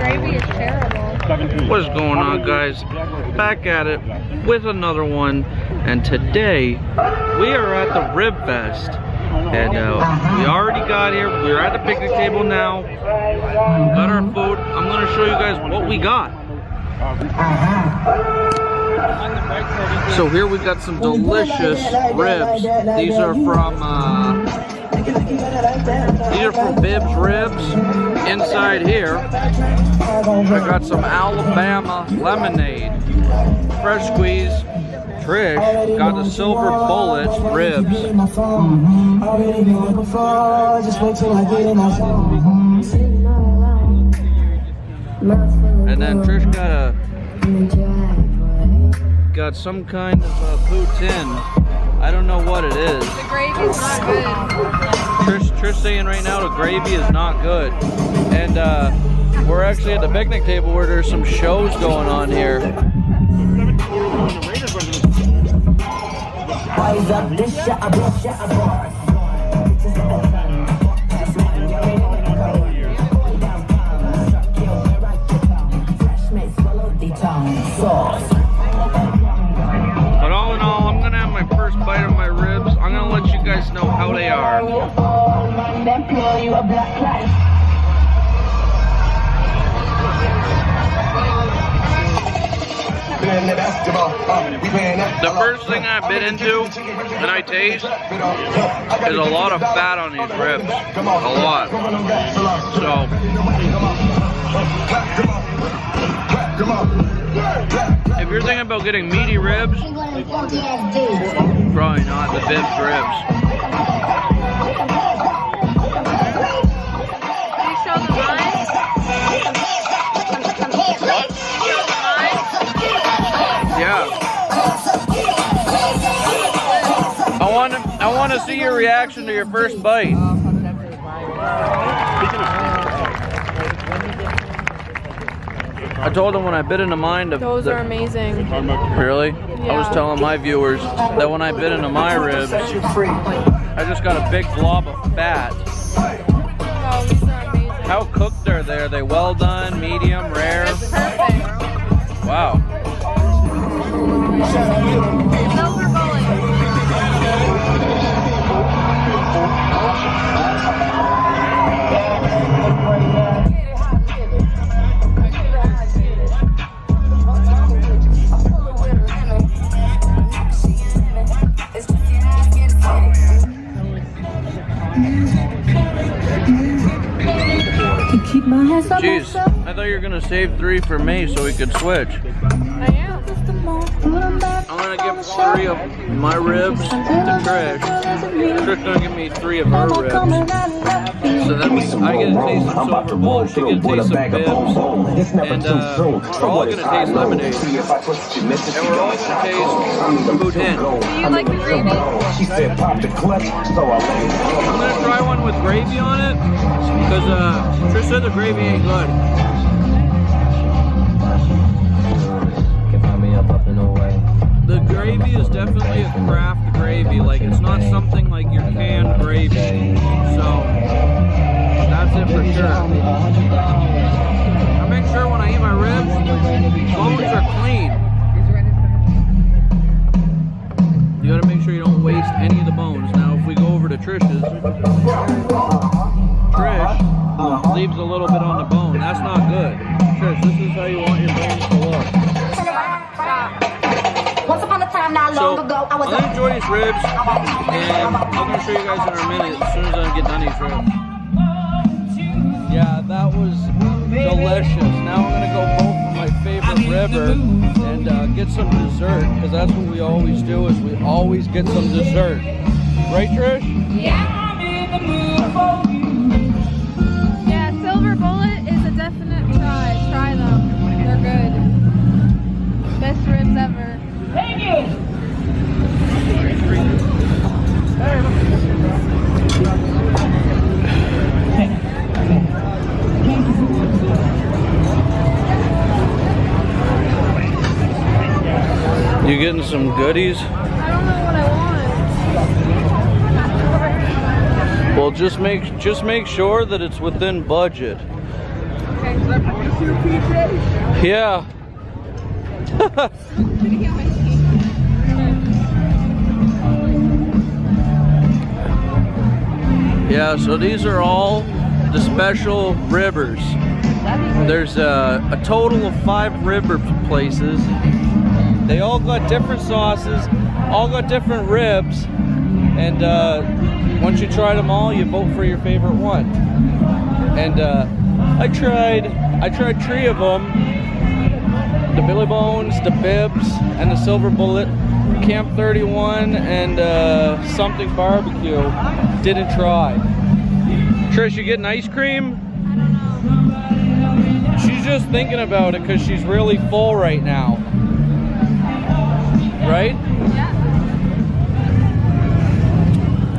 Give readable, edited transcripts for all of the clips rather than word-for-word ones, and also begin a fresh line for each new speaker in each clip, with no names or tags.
gravy is terrible.
What's going on, guys? Back at it with another one, and today we are at the Rib Fest, and we already got here. We're at the picnic table now. Got our food. I'm gonna show you guys what we got. So here we got some delicious ribs. These are from Bib's Ribs. Inside here, I got some Alabama lemonade, fresh squeeze. Trish got the Silver Bullet ribs. And then Trish got some kind of poutine. I don't know what it is.
The gravy's not good.
Trish saying right now the gravy is not good. And we're actually at the picnic table where there's some shows going on here. But all in all, I'm gonna have my first bite of my ribs. I'm gonna let you guys know how they are. The first thing I bit into and I taste is a lot of fat on these ribs. A lot. So if you're thinking about getting meaty ribs, probably not the Bib's Ribs.
Can you show the line?
Yeah. I want to see your reaction to your first bite. I told them when I bit into mine
those are amazing.
Really?
Yeah.
I was telling my viewers that when I bit into my ribs, I just got a big blob of fat.
Oh, these are amazing.
How cooked are they? Are they well done, medium, rare?
It's perfect.
Wow.
Silver Bullet.
Jeez, I thought you were gonna save 3 for me so we could switch.
I am.
I'm gonna give 3 of my ribs to Trish. Trish gonna give me 3 of her ribs. So that means I get a taste of Silver Bullet, she gets a taste of Bib's, and we're all gonna taste lemonade. And we're all gonna taste poutine.
Do you like the gravy?
I'm gonna try one with gravy on it, because Trish said the gravy ain't good. The gravy is definitely a craft gravy, like it's not something like your canned gravy, so that's it for sure. I make sure when I eat my ribs, bones are clean. You gotta make sure you don't waste any of the bones. Now if we go over to Trish's, Trish leaves a little bit on the bone. That's not good. Trish, this is how you want your bones to look. So, I'm going to enjoy these ribs, and I'm going to show you guys in a minute as soon as I get done these ribs. Yeah, that was delicious. Now I'm going to go vote for my favorite ribber and get some dessert, because that's what we always do, is we always get some dessert. Right, Trish?
Yeah. Yeah, Silver Bullet is a definite try. Try them. They're good. Best ribs ever. Thank you.
You getting some goodies?
I don't know what I want.
Well, just make sure that it's within budget. Yeah. Yeah, so these are all the special ribbers. There's a total of 5 ribber places. They all got different sauces, all got different ribs, and once you try them all, you vote for your favorite one. And I tried 3 of them: the Billy Bones, the Bibs, and the Silver Bullet. Camp 31 and something barbecue. Didn't try. Trish, you getting ice cream? She's just thinking about it because she's really full right now. Right?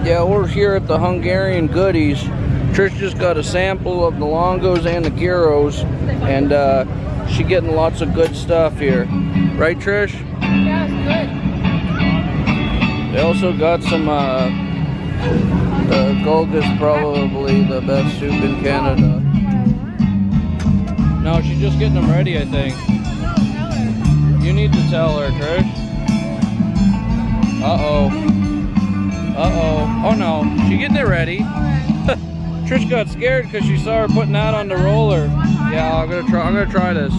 Yeah, we're here at the Hungarian Goodies. Trish just got a sample of the longos and the gyros, and she's getting lots of good stuff here. Right, Trish?
Yeah, it's good.
They also got some, the Golga's probably the best soup in Canada. No, she's just getting them ready, I think. You need to tell her, Trish. Uh-oh. Uh-oh. Oh no, she getting it ready. Trish got scared because she saw her putting that on the roller. Yeah, I'm gonna try this.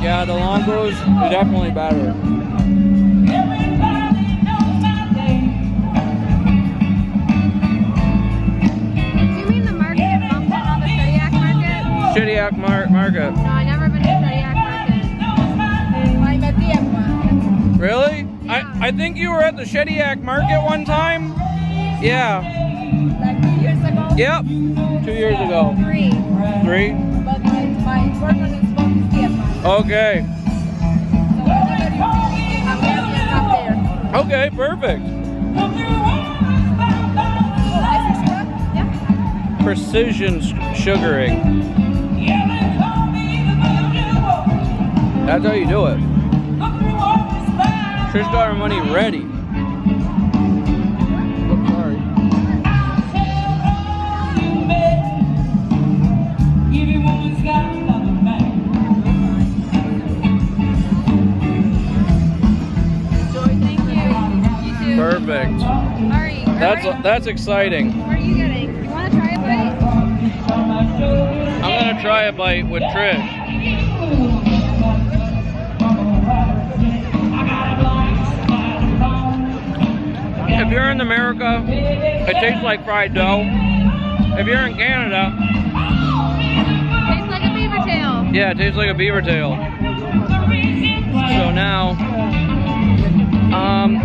Yeah, the longos are definitely better.
Do you mean the market in Moncton on the Shediac Market?
Shediac Market.
No, I never been to Shediac Market.
Really?
Yeah.
I think you were at the Shediac Market one time? Yeah.
Like 2 years ago?
Yep. 2 years ago.
3.
3?
But my boyfriend is supposed to see it.
Okay.
So whenever you I'm gonna get up there.
Okay, perfect.
Yeah.
Precision sugaring. That's how you do it. Trish got her money ready. Oh, sorry. Perfect. That's exciting.
What are you getting? You want to try a bite?
I'm gonna try a bite with Trish. If you're in America, it tastes like fried dough. If you're in Canada,
Tastes like a beaver tail.
yeah, it tastes like a beaver tail. So now,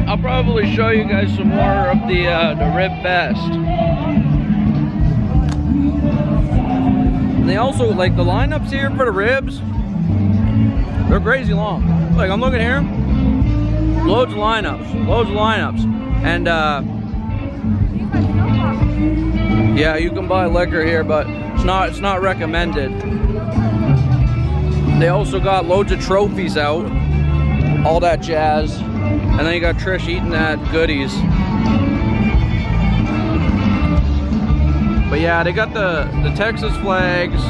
I'll probably show you guys some more of the rib fest. And they also, like, the lineups here for the ribs, they're crazy long. Like, I'm looking here, loads of lineups, and yeah, you can buy liquor here, but it's not recommended. They also got loads of trophies out, all that jazz. And then you got Trish eating that goodies. But yeah, they got the Texas flags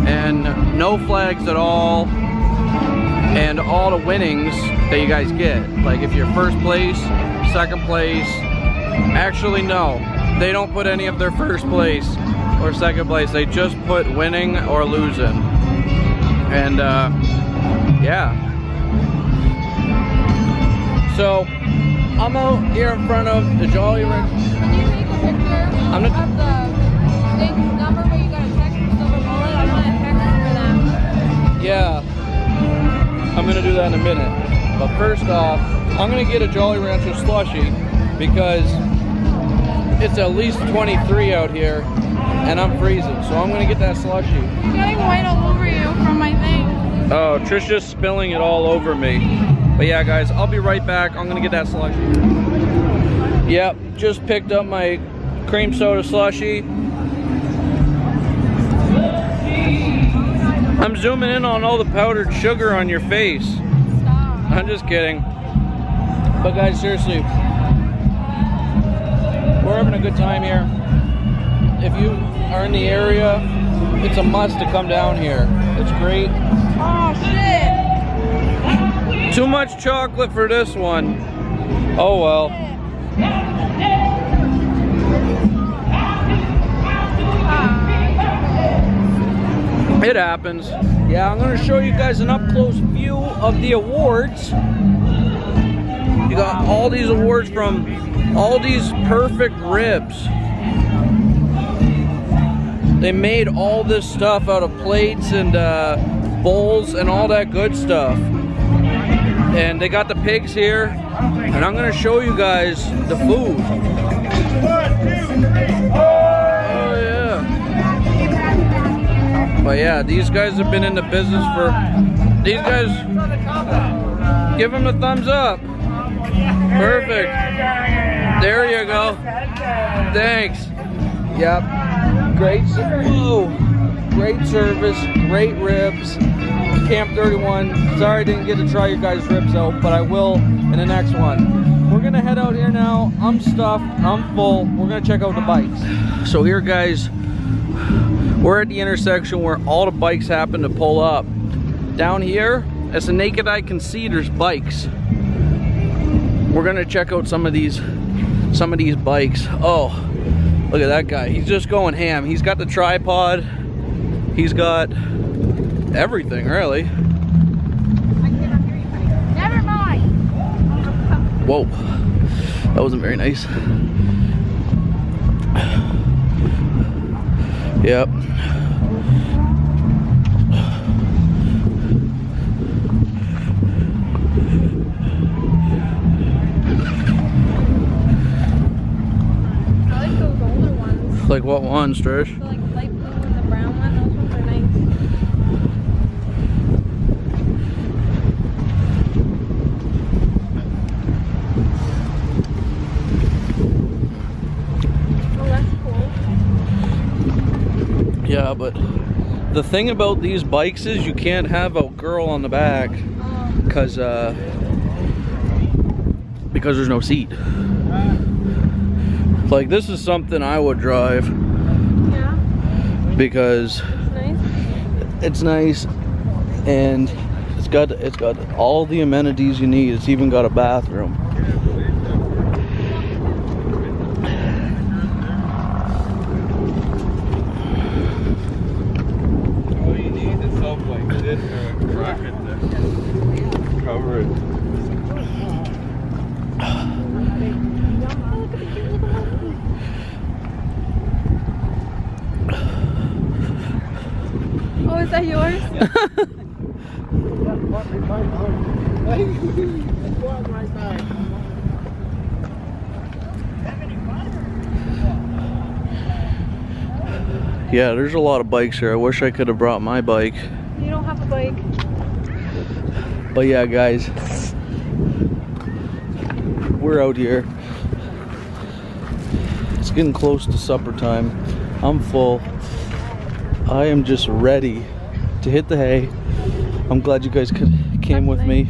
and no flags at all, and all the winnings that you guys get. Like if you're first place, second place. Actually, no, they don't put any of their first place or second place. They just put winning or losing. And yeah. So, I'm out here in front of the Jolly Rancher.
Can you take a picture of the thing number where you got a text from Silver Bullet? I want to text for them.
Yeah, I'm gonna do that in a minute. But first off, I'm gonna get a Jolly Rancher slushie because it's at least 23 out here and I'm freezing. So I'm gonna get that slushie.
It's getting white all over you from my thing.
Oh, Trish just spilling it all over me. But yeah, guys, I'll be right back. I'm gonna get that slushie. Yep, just picked up my cream soda slushie. I'm zooming in on all the powdered sugar on your face.
Stop.
I'm just kidding. But guys, seriously, we're we're having a good time here. If you are in the area, it's a must to come down here. It's great.
Oh shit!
Too much chocolate for this one. Oh well. It happens. Yeah, I'm gonna show you guys an up-close view of the awards. You got all these awards from all these perfect ribs. They made all this stuff out of plates and bowls and all that good stuff. And they got the pigs here, and I'm gonna show you guys the food. Oh yeah. But yeah, these guys have been in the business for, these guys, give them a thumbs up. Perfect. There you go. Thanks. Yep. Great service, great ribs. Camp 31. Sorry I didn't get to try your guys' ribs out, but I will in the next one. We're gonna head out here now. I'm stuffed, I'm full. We're gonna check out the bikes. So here, guys, we're at the intersection where all the bikes happen to pull up. Down here, as the naked eye can see, there's bikes. We're gonna check out some of these bikes. Oh, look at that guy. He's just going ham. He's got the tripod. He's got everything, really.
Never mind.
Whoa, that wasn't very nice. Yep. Like what ones, Trish?
So like the light blue and the brown one, those ones are nice. Oh, that's cool.
Yeah, but the thing about these bikes is you can't have a girl on the back because there's no seat. Like, this is something I would drive.
Yeah.
Because it's nice and it's got all the amenities you need. It's even got a bathroom.
All you need is something like this or a rocket to cover it.
Oh, is that yours?
Yeah, there's a lot of bikes here. I wish I could have brought my bike.
You don't have a bike.
But yeah, guys, we're out here. It's getting close to supper time. I'm full. I am just ready to hit the hay. I'm glad you guys came with me.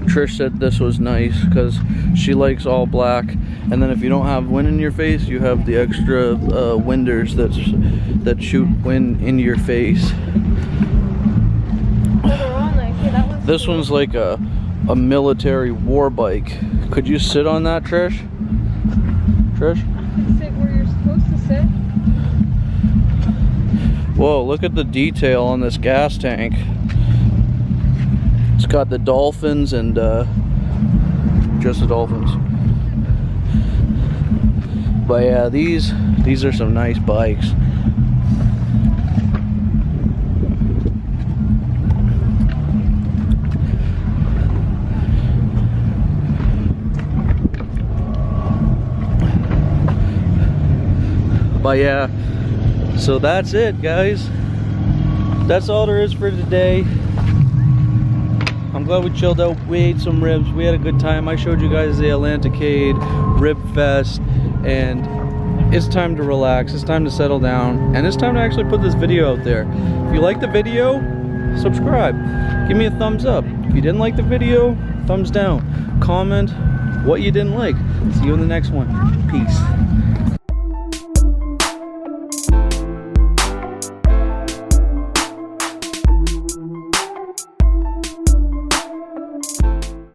Trish said this was nice because she likes all black, and then if you don't have wind in your face, you have the extra winders that shoot wind into your face. This one's like a military war bike. Could you sit on that, Trish? Trish?
I can sit where you're supposed to sit.
Whoa, look at the detail on this gas tank. It's got the dolphins and just the dolphins. But yeah, these are some nice bikes. But yeah, so that's it, guys. That's all there is for today. I'm glad we chilled out. We ate some ribs. We had a good time. I showed you guys the Atlanticade Rib Fest, and it's time to relax. It's time to settle down, and it's time to actually put this video out there. If you like the video, subscribe. Give me a thumbs up. If you didn't like the video, thumbs down. Comment
what you didn't like. See you in the next one. Peace.